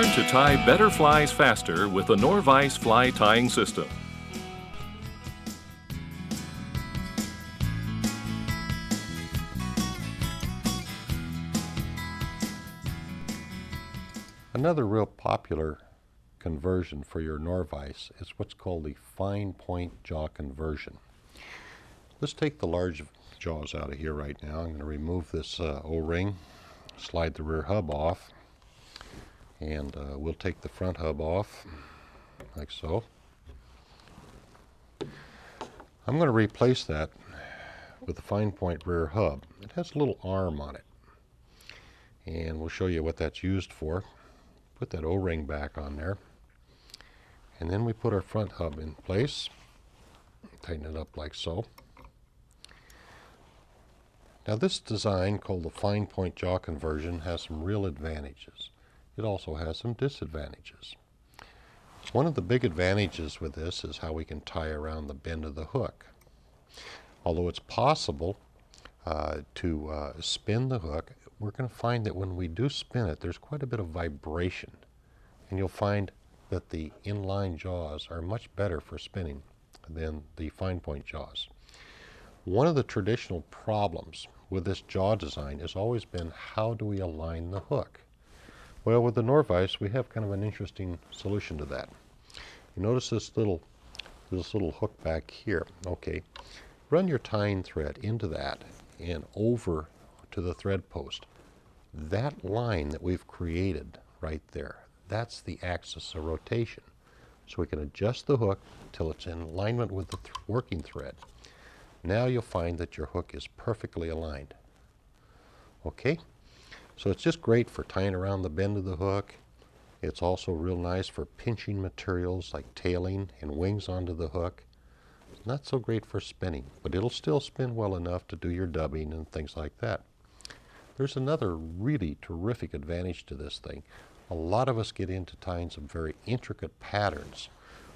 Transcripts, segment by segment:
Learn to tie better flies faster with the Nor-Vise fly tying system. Another real popular conversion for your Nor-Vise is what's called the fine point jaw conversion. Let's take the large jaws out of here right now. I'm going to remove this O-ring, slide the rear hub off, and we'll take the front hub off like so. I'm going to replace that with the fine point rear hub. It has a little arm on it, and we'll show you what that's used for. Put that O-ring back on there, and then we put our front hub in place, tighten it up like so. Now this design, called the fine point jaw conversion, has some real advantages. It also has some disadvantages. One of the big advantages with this is how we can tie around the bend of the hook. Although it's possible to spin the hook, we're going to find that when we do spin it, there's quite a bit of vibration. And you'll find that the inline jaws are much better for spinning than the fine point jaws. One of the traditional problems with this jaw design has always been, how do we align the hook? Well, with the Nor-Vise, we have kind of an interesting solution to that. You notice this little hook back here. Okay, run your tying thread into that and over to the thread post. That line that we've created right there, that's the axis of rotation. So we can adjust the hook till it's in alignment with the working thread. Now you'll find that your hook is perfectly aligned. Okay, so it's just great for tying around the bend of the hook. It's also real nice for pinching materials like tailing and wings onto the hook. Not so great for spinning, but it'll still spin well enough to do your dubbing and things like that. There's another really terrific advantage to this thing. A lot of us get into tying some very intricate patterns.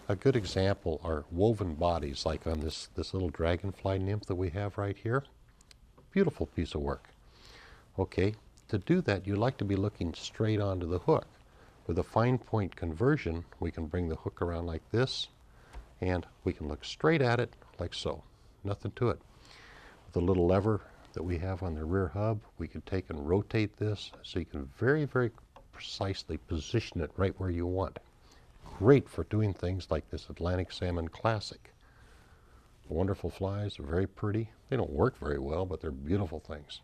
A good example are woven bodies, like on this little dragonfly nymph that we have right here. Beautiful piece of work. Okay, to do that, you like to be looking straight onto the hook. With a fine point conversion, we can bring the hook around like this, and we can look straight at it like so. Nothing to it. With a little lever that we have on the rear hub, we can take and rotate this so you can very, very precisely position it right where you want. Great for doing things like this Atlantic Salmon Classic. Wonderful flies, they're very pretty. They don't work very well, but they're beautiful things.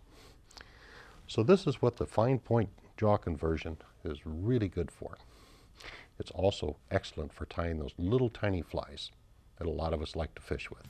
So this is what the fine point jaw conversion is really good for. It's also excellent for tying those little tiny flies that a lot of us like to fish with.